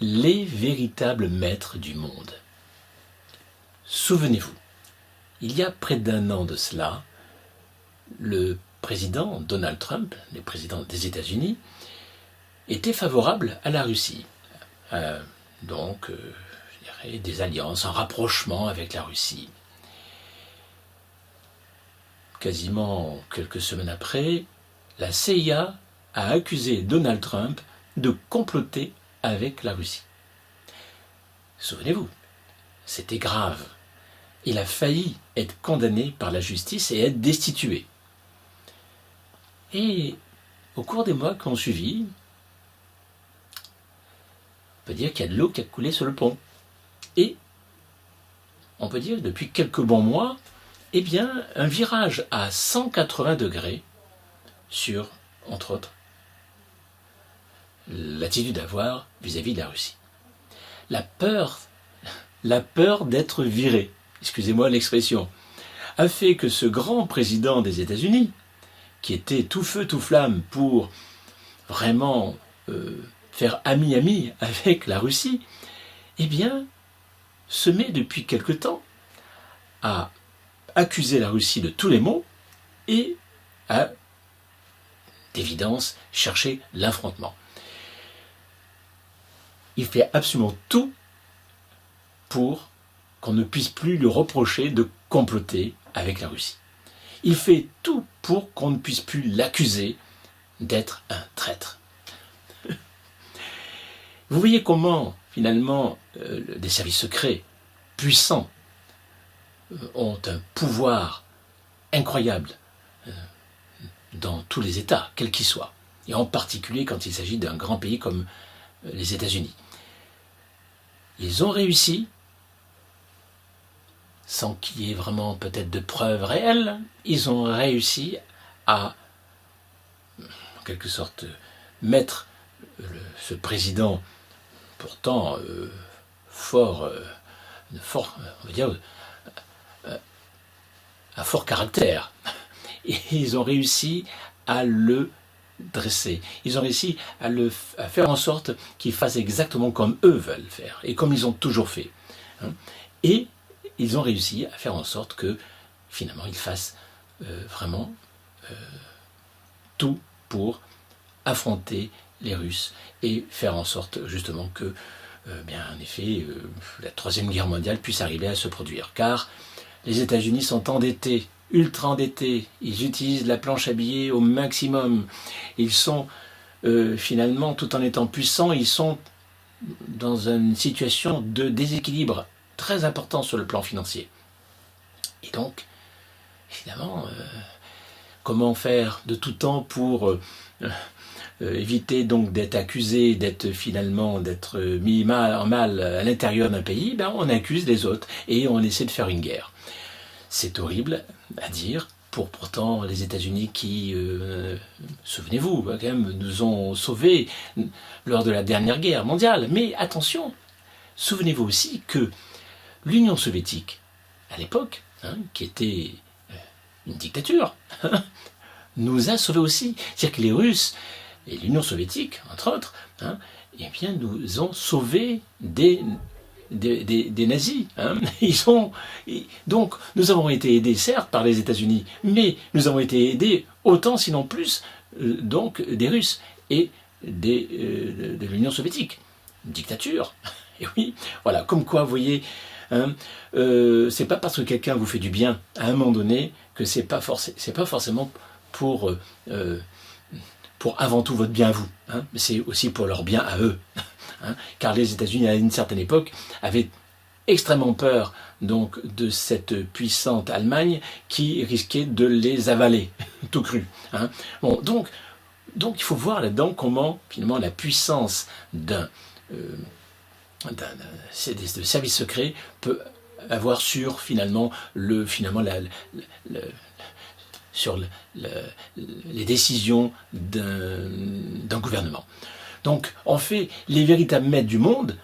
les véritables maîtres du monde. Souvenez-vous, il y a près d'un an de cela, le président Donald Trump, le président des États-Unis, était favorable à la Russie. Je dirais des alliances, un rapprochement avec la Russie. Quasiment quelques semaines après, la CIA a accusé Donald Trump de comploter avec la Russie. Souvenez-vous, c'était grave. Il a failli être condamné par la justice et être destitué. Et au cours des mois qui ont suivi, on peut dire qu'il y a de l'eau qui a coulé sur le pont. Et on peut dire que depuis quelques bons mois, eh bien, un virage à 180 degrés sur, entre autres, l'attitude à avoir vis-à-vis de la Russie. La peur d'être viré, excusez-moi l'expression, a fait que ce grand président des États-Unis, qui était tout feu tout flamme pour vraiment faire ami-ami avec la Russie, eh bien, se met depuis quelque temps à accuser la Russie de tous les maux et à, d'évidence, chercher l'affrontement. Il fait absolument tout pour qu'on ne puisse plus lui reprocher de comploter avec la Russie. Il fait tout pour qu'on ne puisse plus l'accuser d'être un traître. Vous voyez comment, finalement, des services secrets puissants ont un pouvoir incroyable dans tous les États, quels qu'ils soient, et en particulier quand il s'agit d'un grand pays comme les États-Unis. Ils ont réussi, sans qu'il y ait vraiment peut-être de preuves réelles, ils ont réussi à, en quelque sorte, mettre ce président, pourtant fort, on va dire, à fort caractère, et ils ont réussi à le dresser. Ils ont réussi à faire en sorte qu'ils fassent exactement comme eux veulent faire, et comme ils ont toujours fait. Et ils ont réussi à faire en sorte que, finalement, ils fassent vraiment tout pour affronter les Russes et faire en sorte, justement, que, en effet, la Troisième Guerre mondiale puisse arriver à se produire. Car les États-Unis sont endettés, ultra endettés, ils utilisent la planche à billets au maximum, ils sont finalement, tout en étant puissants, ils sont dans une situation de déséquilibre très important sur le plan financier. Et donc, évidemment, comment faire de tout temps pour éviter donc d'être accusé, d'être mis en mal à l'intérieur d'un pays? On accuse les autres et on essaie de faire une guerre. C'est horrible à dire, pourtant les États-Unis qui, souvenez-vous, quand même, nous ont sauvés lors de la dernière guerre mondiale. Mais attention, souvenez-vous aussi que l'Union soviétique, à l'époque, qui était une dictature, nous a sauvés aussi. C'est-à-dire que les Russes et l'Union soviétique, entre autres, nous ont sauvés des nazis. Donc, nous avons été aidés, certes, par les États-Unis, mais nous avons été aidés autant, sinon plus, donc, des Russes et de l'Union soviétique. Une dictature. Et oui, voilà, comme quoi, vous voyez, c'est pas parce que quelqu'un vous fait du bien à un moment donné que c'est pas forcément pour avant tout votre bien à vous, mais c'est aussi pour leur bien à eux. Car les États-Unis, à une certaine époque, avaient extrêmement peur donc de cette puissante Allemagne qui risquait de les avaler, tout cru. Donc il faut voir là-dedans comment finalement la puissance de service secret peut avoir sur finalement sur les décisions d'un gouvernement. Donc, en fait, les véritables maîtres du monde,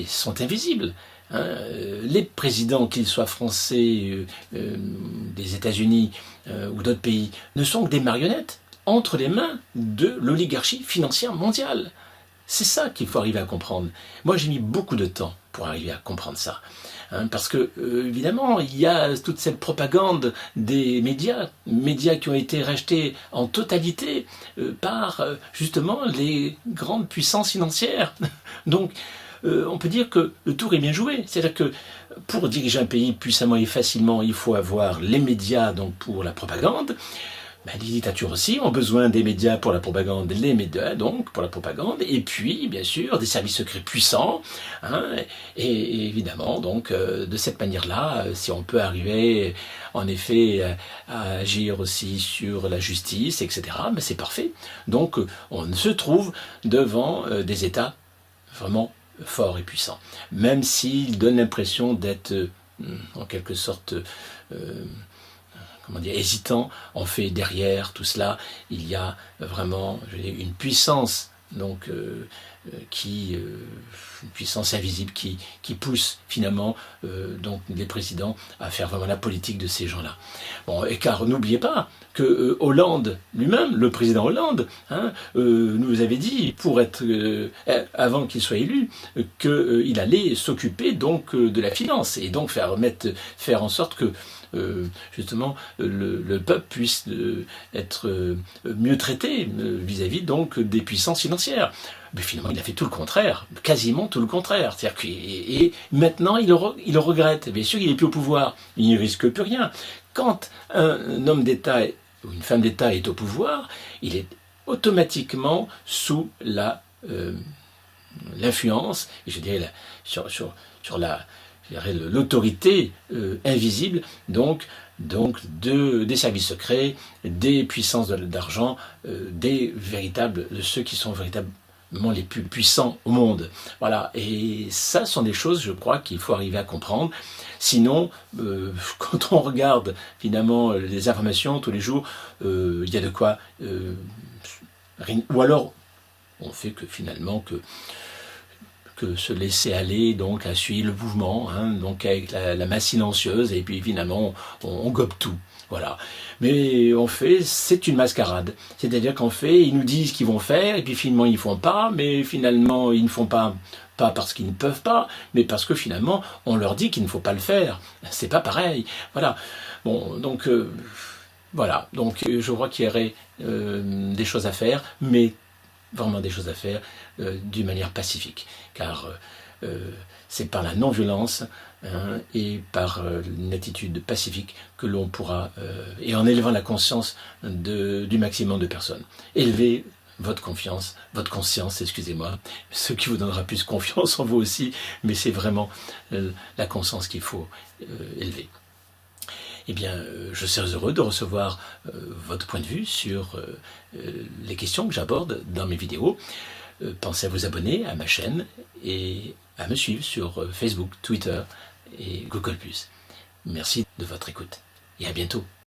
sont invisibles. Les présidents, qu'ils soient français, des États-Unis ou d'autres pays, ne sont que des marionnettes entre les mains de l'oligarchie financière mondiale. C'est ça qu'il faut arriver à comprendre. Moi, j'ai mis beaucoup de temps pour arriver à comprendre ça. Parce que, évidemment, il y a toute cette propagande des médias qui ont été rachetés en totalité par, justement, les grandes puissances financières. Donc, on peut dire que le tour est bien joué. C'est-à-dire que pour diriger un pays puissamment et facilement, il faut avoir les médias donc pour la propagande. Les dictatures aussi ont besoin des médias pour la propagande, les médias donc pour la propagande, et puis bien sûr des services secrets puissants, et évidemment donc de cette manière-là, si on peut arriver en effet à agir aussi sur la justice, etc., c'est parfait. Donc on se trouve devant des États vraiment forts et puissants, même s'ils donnent l'impression d'être en quelque sorte hésitant. En fait, derrière tout cela, il y a vraiment une puissance donc une puissance invisible qui pousse finalement donc les présidents à faire vraiment la politique de ces gens-là. Bon, et car n'oubliez pas que Hollande lui-même, le président Hollande, nous avait dit, pour être avant qu'il soit élu, qu'il allait s'occuper donc de la finance et donc faire en sorte que justement le peuple puisse être mieux traité vis-à-vis donc des puissances financières. Mais finalement, il a fait tout le contraire, quasiment tout le contraire. C'est-à-dire et maintenant, il le regrette. Bien sûr, il n'est plus au pouvoir, il ne risque plus rien. Quand un homme d'État ou une femme d'État est au pouvoir, il est automatiquement sous l'influence, et je dirais sur l'autorité invisible donc des services secrets, des puissances d'argent, ceux qui sont véritablement les plus puissants au monde. Voilà, et ça sont des choses, je crois, qu'il faut arriver à comprendre. Sinon, quand on regarde finalement les informations tous les jours, il y a de quoi... ou alors, on fait que finalement que se laisser aller donc à suivre le mouvement, donc avec la masse silencieuse, et puis finalement on gobe tout. Voilà. Mais en fait, c'est une mascarade. C'est-à-dire qu'en fait, ils nous disent qu'ils vont faire, et puis finalement ils ne font pas, mais finalement ils ne font pas parce qu'ils ne peuvent pas, mais parce que finalement on leur dit qu'il ne faut pas le faire. C'est pas pareil. Voilà. Bon, donc voilà. Donc je crois qu'il y aurait des choses à faire, mais vraiment des choses à faire d'une manière pacifique, car c'est par la non-violence et par une attitude pacifique que l'on pourra, et en élevant la conscience du maximum de personnes, élever votre conscience, excusez-moi, ce qui vous donnera plus confiance en vous aussi, mais c'est vraiment la conscience qu'il faut élever. Eh bien, je serais heureux de recevoir votre point de vue sur les questions que j'aborde dans mes vidéos. Pensez à vous abonner à ma chaîne et à me suivre sur Facebook, Twitter et Google+. Merci de votre écoute et à bientôt.